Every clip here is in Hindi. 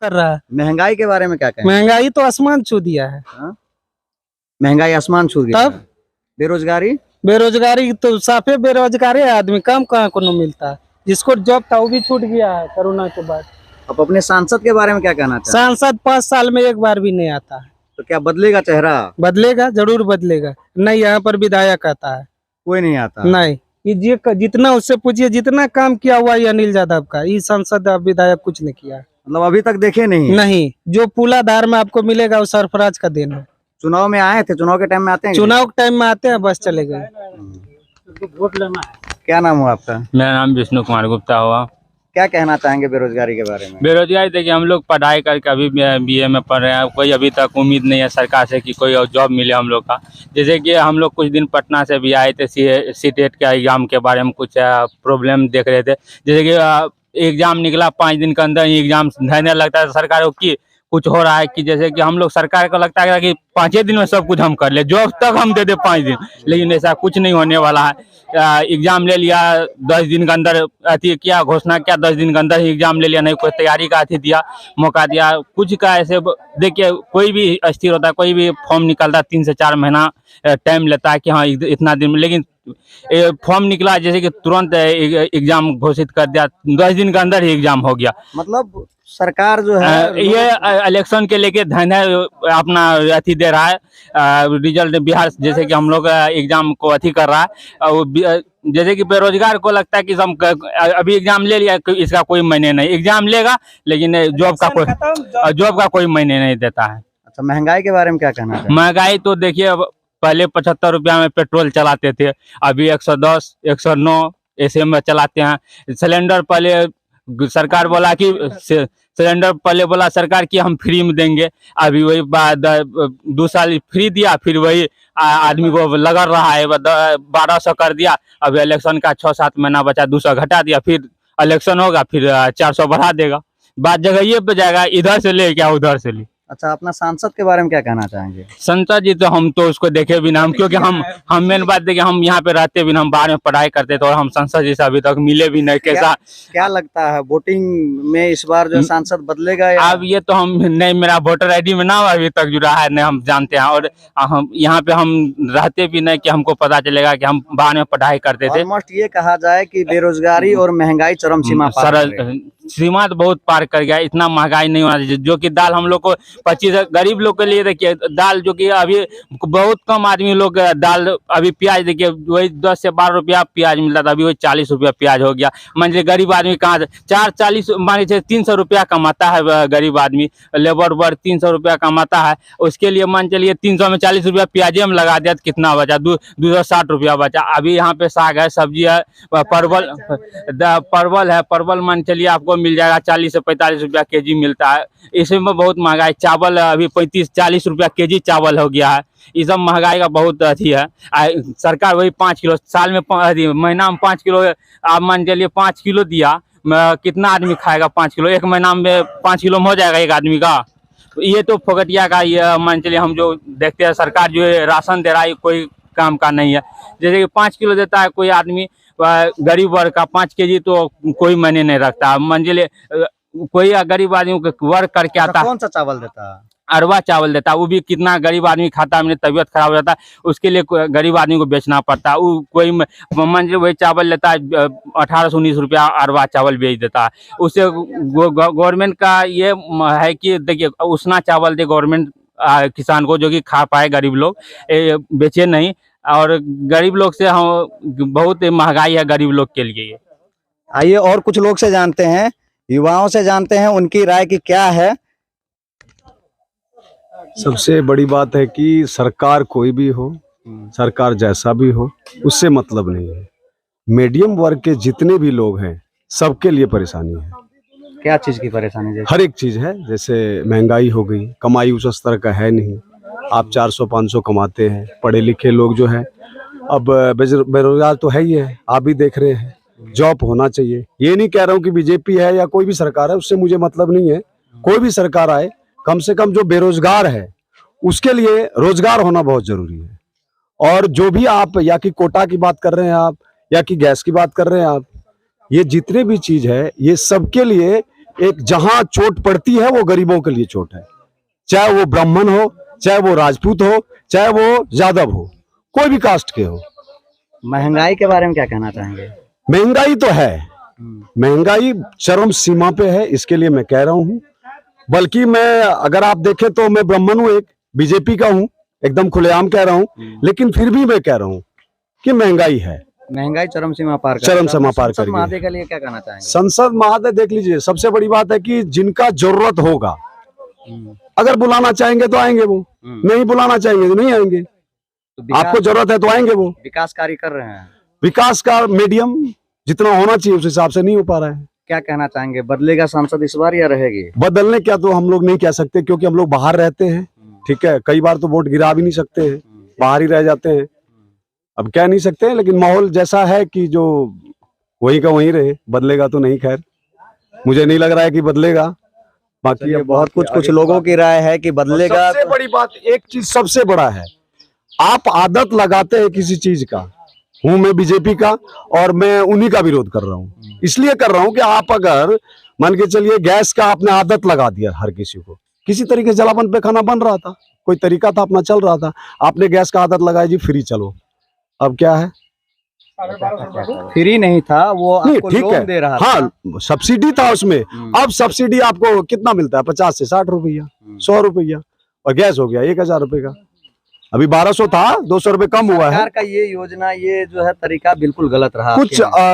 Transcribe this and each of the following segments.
कर रहा है। महंगाई के बारे में क्या कहें? महंगाई तो आसमान छू दिया है। हाँ? महंगाई आसमान छू गया। तब बेरोजगारी बेरोजगारी तो साफे बेरोजगारी है, आदमी काम कहाँ को नहीं मिलता है। जिसको जॉब था वो भी छूट गया है कोरोना के बाद। अब अपने सांसद के बारे में क्या कहना चाहते सांसद 5 साल में एक बार भी नहीं आता है। हैं? तो क्या बदलेगा चेहरा? बदलेगा, जरूर बदलेगा। नहीं, यहाँ पर विधायक आता है। कोई नहीं आता। नहीं, ये जितना उससे पूछिए, जितना काम किया हुआ ये अनिल यादव का, ये सांसद विधायक कुछ नहीं किया। मतलब अभी तक देखे नहीं? नहीं, जो पूलाधार में आपको मिलेगा वो सरफराज का देन है। चुनाव में आए थे? चुनाव के टाइम में आते हैं? चुनाव के टाइम में आते हैं, बस चले गए। वोट लेना है। क्या नाम हुआ आपका? मेरा नाम विष्णु कुमार गुप्ता हुआ। क्या कहना चाहेंगे बेरोजगारी के बारे में? बेरोजगारी देखिए, हम लोग पढ़ाई करके अभी बीए में पढ़ रहे हैं। कोई अभी तक उम्मीद नहीं है सरकार से कि कोई और जॉब मिले हम लोग का। जैसे कि हम लोग कुछ दिन पटना से भी आए थे, सीटेट के एग्जाम के बारे में कुछ प्रॉब्लम देख रहे थे। जैसे कि एग्जाम निकला, 5 दिन के अंदर एग्जाम देने लगता है सरकार को कि कुछ हो रहा है कि जैसे कि हम लोग सरकार को लगता है कि 5 दिन में सब कुछ हम कर ले, जॉब तक हम दे दे 5 दिन, लेकिन ऐसा कुछ नहीं होने वाला है। एग्जाम ले लिया, 10 दिन के अंदर अति किया, घोषणा किया, 10 दिन के अंदर ही एग्जाम ले लिया, नहीं कोई तैयारी का अति दिया, मौका दिया कुछ का। ऐसे देखिए, कोई भी अस्थिर होता है, कोई भी फॉर्म निकलता है 3 से 4 महीना टाइम लेता है कि हाँ इतना दिन में, लेकिन फॉर्म निकला जैसे कि तुरंत एग्जाम घोषित कर दिया, 10 दिन के अंदर ही एग्जाम हो गया। मतलब सरकार जो है ये इलेक्शन के लेके धंधा अपना अथी दे रहा है, रिजल्ट बिहार जैसे कि हम लोग एग्जाम को अथी कर रहा है। जैसे कि बेरोजगार को लगता है कि हम अभी एग्जाम ले लिया, इसका कोई मायने नहीं, एग्जाम लेगा लेकिन जॉब का कोई मायने नहीं देता है। अच्छा, महंगाई के बारे में क्या कहना है? महंगाई तो देखिए, पहले 75 रुपया में पेट्रोल चलाते थे, अभी 110, 109 ऐसे में चलाते हैं। सिलेंडर पहले सरकार बोला कि सिलेंडर पहले बोला सरकार कि हम फ्री में देंगे, अभी वही 2 साल फ्री दिया, फिर वही आदमी को लगा रहा है, 1200 कर दिया। अभी इलेक्शन का 6-7 महीना बचा, 200 घटा दिया, फिर इलेक्शन होगा फिर 400 बढ़ा देगा। बात जगह ये पे जाएगा, इधर से ले क्या उधर से ले। अच्छा, अपना सांसद के बारे में क्या कहना चाहेंगे? संसद जी तो हम तो उसको देखे भी ना, हम क्योंकि हम मेन बात देखिए, हम यहाँ पे रहते भी ना, हम बाहर में पढ़ाई करते थे और हम संसद जी से अभी तक मिले भी नहीं। कैसा क्या लगता है वोटिंग में इस बार जो सांसद बदलेगा या? अब ये तो हम नहीं, मेरा वोटर आईडी में नाम अभी तक जुड़ा है नहीं, हम जानते हैं। और हम यहाँ पे हम रहते भी नहीं कि हमको पता चलेगा कि हम बाहर में पढ़ाई करते थे। ऑलमोस्ट ये कहा जाए कि बेरोजगारी और महंगाई चरम सीमा पार कर गई। सीमा तो बहुत पार कर गया, इतना महंगाई नहीं होना चाहिए। जो कि दाल हम लोग को 25, गरीब लोग के लिए देखिए दाल, जो कि अभी बहुत कम आदमी लोग दाल, अभी प्याज देखिए वही 10 से 12 रुपया प्याज मिलता था, अभी वही 40 रुपया प्याज हो गया। मान लीजिए गरीब आदमी कहाँ से 440 मान लीजिए 300 रुपया कमाता है गरीब आदमी, लेबर वर्ग 300 रुपया कमाता है, उसके लिए मान चलिए 300 में 40 रुपया प्याजे में लगा दिया तो कितना बचा? 260 रुपया बचा। अभी यहाँ पे साग है, सब्जी है, परवल है, परवल मान चलिए आपको मिल जाएगा 40 से 45 रुपया केजी मिलता है। इसमें बहुत महंगाई, चावल अभी 35-40 रुपया केजी चावल हो गया है। ये सब महंगाई का बहुत अथी है। सरकार वही 5 किलो साल में, महीना में 5 किलो, आप मान चलिए 5 किलो दिया, कितना आदमी खाएगा 5 किलो? एक महीना में 5 किलो में हो जाएगा एक आदमी का। ये तो फोकटिया का, ये मान चलिए हम जो देखते हैं सरकार जो राशन दे रहा है कोई काम का नहीं है। जैसे कि 5 किलो देता है कोई आदमी, गरीब वर्ग का 5 केजी तो कोई मायने नहीं रखता। मान लीजिए कोई गरीब आदमी को वर्क करके आता है, कौन सा चावल देता है? अरवा चावल देता है, वो भी कितना गरीब आदमी खाता है, मेरी तबीयत खराब हो जाता है, उसके लिए गरीब आदमी को बेचना पड़ता है। वो कोई मान लीजिए वही चावल लेता है 18 से 19 रुपया अरवा चावल बेच देता है। उससे गवर्नमेंट का ये है कि देखिए उसना चावल दे गवर्नमेंट किसान को, जो कि खा पाए गरीब लोग, बेचे नहीं। और गरीब लोग से हम बहुत महंगाई है गरीब लोग के लिए। आइए और कुछ लोग से जानते हैं, युवाओं से जानते हैं उनकी राय की क्या है। सबसे बड़ी बात है कि सरकार कोई भी हो, सरकार जैसा भी हो, उससे मतलब नहीं है। मीडियम वर्ग के जितने भी लोग हैं सबके लिए परेशानी है। क्या चीज की परेशानी? हर एक चीज है, जैसे महंगाई हो गई, कमाई उस स्तर का है नहीं। आप 400-500 कमाते हैं, पढ़े लिखे लोग जो है, अब बेरोजगार तो है ही है, आप भी देख रहे हैं। जॉब होना चाहिए, ये नहीं कह रहा हूँ कि बीजेपी है या कोई भी सरकार है, उससे मुझे मतलब नहीं है। कोई भी सरकार आए, कम से कम जो बेरोजगार है उसके लिए रोजगार होना बहुत जरूरी है। और जो भी आप या कि कोटा की बात कर रहे हैं आप, या कि गैस की बात कर रहे हैं आप, ये जितने भी चीज है ये सबके लिए एक जहां चोट पड़ती है वो गरीबों के लिए चोट है, चाहे वो ब्राह्मण हो, चाहे वो राजपूत हो, चाहे वो यादव हो, कोई भी कास्ट के हो। महंगाई के बारे में क्या कहना चाहेंगे? महंगाई तो है, महंगाई चरम सीमा पे है, इसके लिए मैं कह रहा हूं। बल्कि मैं, अगर आप देखें तो मैं ब्राह्मण हूं, एक बीजेपी का हूं, एकदम खुलेआम कह रहा हूं, लेकिन फिर भी मैं कह रहा हूं कि महंगाई है, महंगाई चरम सीमा पार कर चरम सीमा पार कर संसद गई। महादेव के लिए क्या कहना चाहेंगे? संसद महोदय देख लीजिए, सबसे बड़ी बात है कि जिनका जरूरत होगा, अगर बुलाना चाहेंगे तो आएंगे वो, नहीं बुलाना चाहेंगे तो नहीं आएंगे। तो आपको जरूरत है तो आएंगे वो। विकास कार्य कर रहे हैं, विकास का मीडियम जितना होना चाहिए उस हिसाब से नहीं हो पा रहा है। क्या कहना चाहेंगे? बदलेगा सांसद इस बार या रहेगी? बदलने क्या तो हम लोग नहीं कह सकते, क्योंकि हम लोग बाहर रहते हैं, ठीक है, कई बार तो वोट गिरा भी नहीं सकते हैं, बाहर ही रह जाते हैं, अब कह नहीं सकते हैं, लेकिन माहौल जैसा है कि जो वहीं का वहीं रहे, बदलेगा तो नहीं, खैर मुझे नहीं लग रहा है कि बदलेगा। बाकी ये अब बहुत कुछ लोगों की राय है कि बदलेगा। सबसे बड़ी बात, एक चीज सबसे बड़ा है, आप आदत लगाते हैं किसी चीज का, हूं मैं बीजेपी का और मैं उन्हीं का विरोध कर रहा हूं, इसलिए कर रहा हूं कि आप अगर मान के चलिए गैस का आपने आदत लगा दिया, हर किसी को किसी तरीके से जलावन पे खाना बन रहा था, कोई तरीका था अपना चल रहा था, आपने गैस का आदत लगाई जी फ्री चलो, अब क्या है? फ्री नहीं था वो, नहीं आपको ठीक लोन है, दे रहा हाँ सब्सिडी था उसमें, अब सब्सिडी आपको कितना मिलता है? 50 से 60 रुपया, 100 रुपया, और गैस हो गया 1000 रुपए का, अभी 1200 था, 200 रुपए कम हुआ है। सरकार का ये योजना, ये जो है तरीका बिल्कुल गलत रहा।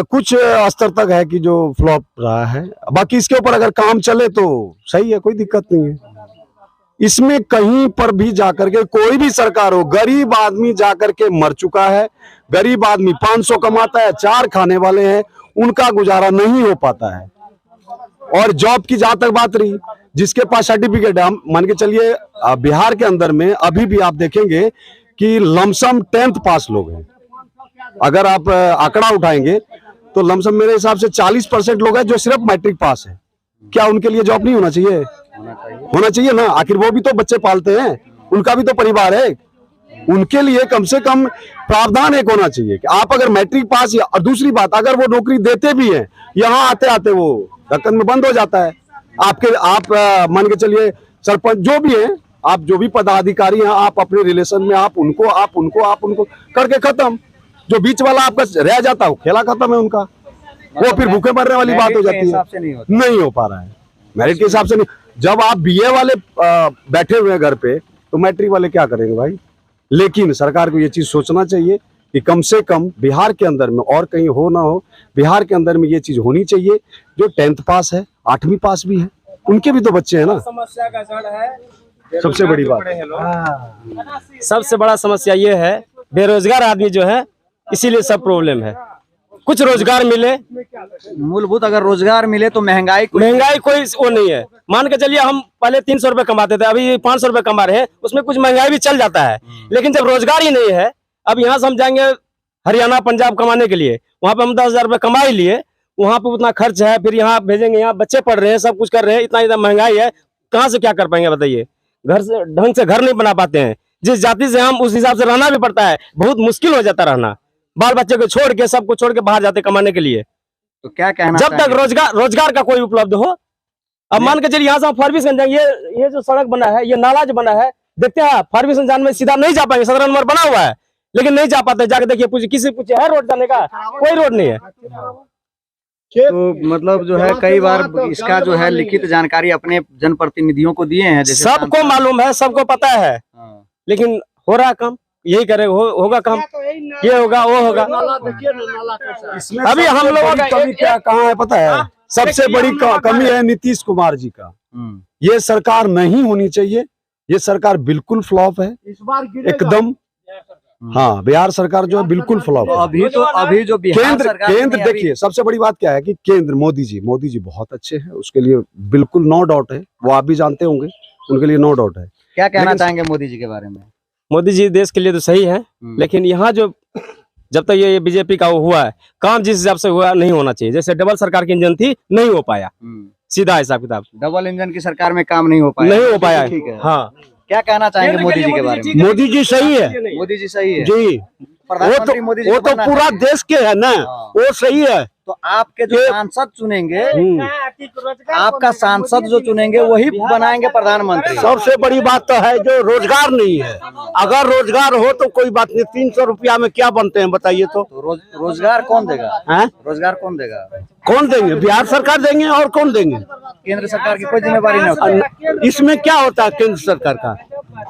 कुछ स्तर तक है कि जो फ्लॉप रहा है, बाकी इसके ऊपर अगर काम चले तो सही है, कोई दिक्कत नहीं है। इसमें कहीं पर भी जाकर के कोई भी सरकार हो, गरीब आदमी जाकर के मर चुका है, गरीब आदमी 500 कमाता है, 4 खाने वाले हैं, उनका गुजारा नहीं हो पाता है। और जॉब की जहां तक बात रही, जिसके पास सर्टिफिकेट है, हम मान के चलिए बिहार के अंदर में अभी भी आप देखेंगे कि लमसम 10th पास लोग हैं। अगर आप आंकड़ा उठाएंगे तो लमसम मेरे हिसाब से 40% लोग हैं जो सिर्फ मैट्रिक पास है। क्या उनके लिए जॉब नहीं होना चाहिए? होना चाहिए ना, आखिर वो भी तो बच्चे पालते हैं, उनका भी तो परिवार है, उनके लिए कम से कम प्रावधान एक होना चाहिए कि आप अगर मैट्रिक पास, या और दूसरी बात, अगर वो नौकरी देते भी हैं, यहाँ आते आते वो ढक्कन में बंद हो जाता है। आप मान के चलिए सरपंच जो भी हैं, आप जो भी पदाधिकारी हैं, आप अपने रिलेशन में आप उनको करके खत्म, जो बीच वाला आपका रह जाता है खेला खत्म है उनका, वो फिर भूखे मरने वाली बात हो जाती है। नहीं हो पा रहा है, मेरिट के हिसाब से नहीं। जब आप बीए वाले बैठे हुए हैं घर पे, तो मैट्रिक वाले क्या करेंगे भाई? लेकिन सरकार को ये चीज सोचना चाहिए कि कम से कम बिहार के अंदर में, और कहीं हो ना हो, बिहार के अंदर में ये चीज होनी चाहिए, जो 10th पास है, 8वीं पास भी है, उनके भी तो बच्चे हैं ना। समस्या का जड़ है, सबसे बड़ी बात, सबसे बड़ा समस्या ये है, बेरोजगार आदमी जो है, इसीलिए सब प्रॉब्लम है। कुछ रोजगार मिले, मूलभूत अगर रोजगार मिले तो महंगाई कोई वो नहीं है। मान के चलिए हम पहले 300 रुपए कमाते थे, अभी 500 रुपए कमा रहे हैं, उसमें कुछ महंगाई भी चल जाता है। लेकिन जब रोजगार ही नहीं है, अब यहाँ से हम जाएंगे हरियाणा पंजाब कमाने के लिए, वहाँ पे हम 10,000 रुपए कमा ही लिए, वहाँ पे उतना खर्च है, फिर यहाँ भेजेंगे, यहाँ बच्चे पढ़ रहे हैं, सब कुछ कर रहे हैं, इतना महंगाई है, कहाँ से क्या कर पाएंगे बताइए? घर से ढंग से घर नहीं बना पाते हैं, जिस जाति से हम उस हिसाब से रहना भी पड़ता है, बहुत मुश्किल हो जाता रहना। बाल बच्चे को छोड़ के, सबको छोड़ के बाहर जाते कमाने के लिए। तो क्या कहना, जब तक रोजगार का कोई उपलब्ध हो। अब मान के चलिए यहाँ से हम फार्मिसन जाएंगे, ये जो सड़क बना है, ये नाला जो बना है, देखते हैं फार्मिसन जाने में सीधा नहीं जा पाएंगे, 17 नंबर बना हुआ है, लेकिन नहीं जा पाते। जाके देखिए, किसी पूछे है रोड जाने का? कोई रोड नहीं है। तो मतलब जो है कई बार इसका जो है लिखित जानकारी अपने जनप्रतिनिधियों को दिए हैं, जैसे सबको मालूम है, सबको पता है, लेकिन हो रहा काम, यही करे, होगा काम, ये होगा वो होगा। अभी हम लोगों का कमी क्या कहाँ है पता है? सबसे बड़ी कमी है नीतीश कुमार जी का। ये सरकार नहीं होनी चाहिए, ये सरकार बिल्कुल फ्लॉप है एकदम। हाँ, बिहार सरकार जो है बिल्कुल फ्लॉप है। अभी जो केंद्र देखिए, सबसे बड़ी बात क्या है कि केंद्र मोदी जी बहुत अच्छे हैं, उसके लिए बिल्कुल नो डाउट है, वो आप भी जानते होंगे, उनके लिए नो डाउट है। क्या कहना चाहेंगे मोदी जी के बारे में? मोदी जी देश के लिए तो सही है, लेकिन यहाँ जो जब तक ये बीजेपी का हुआ है काम, जिस हिसाब से हुआ नहीं होना चाहिए। जैसे डबल सरकार की इंजन थी, नहीं हो पाया, सीधा हिसाब किताब। डबल इंजन की सरकार में काम नहीं हो पाया, ठीक है। हाँ, क्या कहना चाहेंगे मोदी जी के बारे में? मोदी जी सही है, मोदी जी सही है जी, प्रधानमंत्री मोदी जी वो तो पूरा देश के है ना, वो सही है। तो आपके जो सांसद चुनेंगे, आपका सांसद जो चुनेंगे वही बनाएंगे प्रधानमंत्री। सबसे बड़ी बात तो है जो रोजगार नहीं है। अगर रोजगार हो तो कोई बात नहीं, 300 रुपया में क्या बनते हैं बताइए तो। रोजगार कौन देगा? हैं? रोजगार कौन देगा? कौन देंगे? बिहार सरकार देंगे और कौन देंगे? केंद्र सरकार की कोई जिम्मेवारी नहीं होती। इसमें क्या होता है केंद्र सरकार का?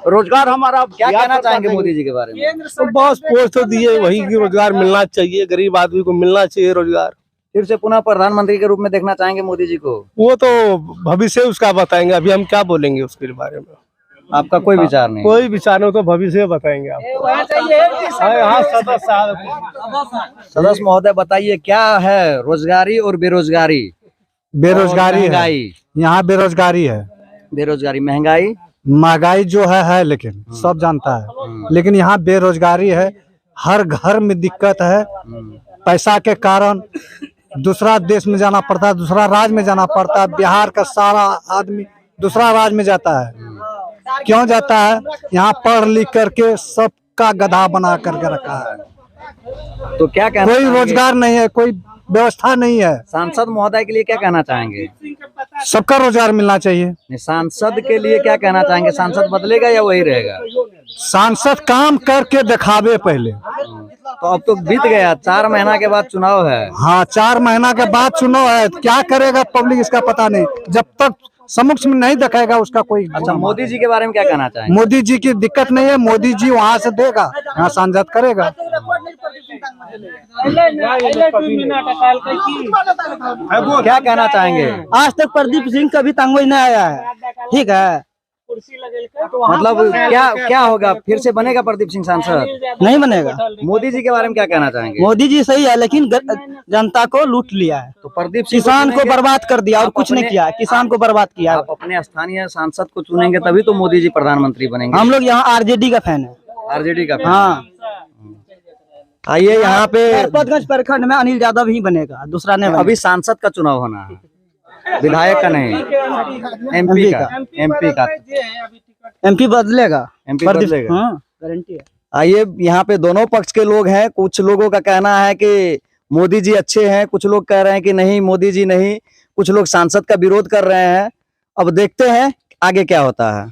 रोजगार हमारा क्या कहना चाहेंगे मोदी जी के बारे में? तो बस पोस्ट तो दिए, वही की रोजगार मिलना चाहिए, गरीब आदमी को मिलना चाहिए रोजगार। फिर से पुनः प्रधानमंत्री के रूप में देखना चाहेंगे मोदी जी को? वो तो भविष्य उसका बताएंगे, अभी हम क्या बोलेंगे उसके बारे में। आपका कोई विचार नहीं? कोई विचार नहीं, तो भविष्य बताएंगे आपको। हाँ, सदस्य महोदय बताइए, क्या है रोजगारी और बेरोजगारी? बेरोजगारी है, महंगाई। यहाँ बेरोजगारी है। बेरोजगारी, महंगाई। महंगाई जो है लेकिन सब जानता है, लेकिन यहाँ बेरोजगारी है, हर घर में दिक्कत है। पैसा के कारण दूसरा देश में जाना पड़ता है, दूसरा राज्य में जाना पड़ता है। बिहार का सारा आदमी दूसरा राज्य में जाता है। क्यों जाता है? यहाँ पढ़ लिख करके सबका गधा बना करके रखा है। तो क्या कहना कोई चाहेंगे? रोजगार नहीं है, कोई व्यवस्था नहीं है। सांसद महोदय के लिए क्या कहना चाहेंगे? सबका रोजगार मिलना चाहिए। नहीं, सांसद के लिए क्या कहना चाहेंगे? सांसद बदलेगा या वही रहेगा? सांसद काम करके दिखावे पहले। तो अब तो बीत गया, 4 महीना के बाद चुनाव है। हाँ, 4 महीना के बाद चुनाव है, क्या करेगा पब्लिक इसका पता नहीं। जब तक समक्ष में नहीं दिखाएगा उसका कोई। अच्छा, मोदी जी के बारे में क्या कहना चाहेंगे? मोदी जी की दिक्कत नहीं है, मोदी जी वहाँ से देगा, यहाँ सांसद करेगा। क्या कहना चाहेंगे? आज तक प्रदीप सिंह कभी तंगोई नहीं आया है, ठीक है। मतलब क्या होगा? फिर से बनेगा प्रदीप सिंह सांसद? नहीं बनेगा। मोदी जी के बारे में क्या कहना चाहेंगे? मोदी जी सही है, लेकिन जनता को लूट लिया है, तो प्रदीप सिंह किसान को बर्बाद कर दिया और कुछ नहीं किया, किसान को बर्बाद किया। आप अपने स्थानीय सांसद को चुनेंगे तभी तो मोदी जी प्रधानमंत्री बनेंगे। हम लोग यहाँ आरजेडी का फैन है। आरजेडी का? हाँ, आइए यहाँ पे। नरपतगंज प्रखंड में अनिल यादव ही बनेगा, दूसरा नहीं बनेगा। अभी सांसद का चुनाव होना है, विधायक का नहीं, एमपी का। एमपी बदलेगा, एमपी बदलेगा। हाँ, गारंटी है। आइए, यहाँ पे दोनों पक्ष के लोग हैं। कुछ लोगों का कहना है कि मोदी जी अच्छे हैं, कुछ लोग कह रहे हैं कि नहीं मोदी जी नहीं, कुछ लोग सांसद का विरोध कर रहे हैं। अब देखते हैं आगे क्या होता है।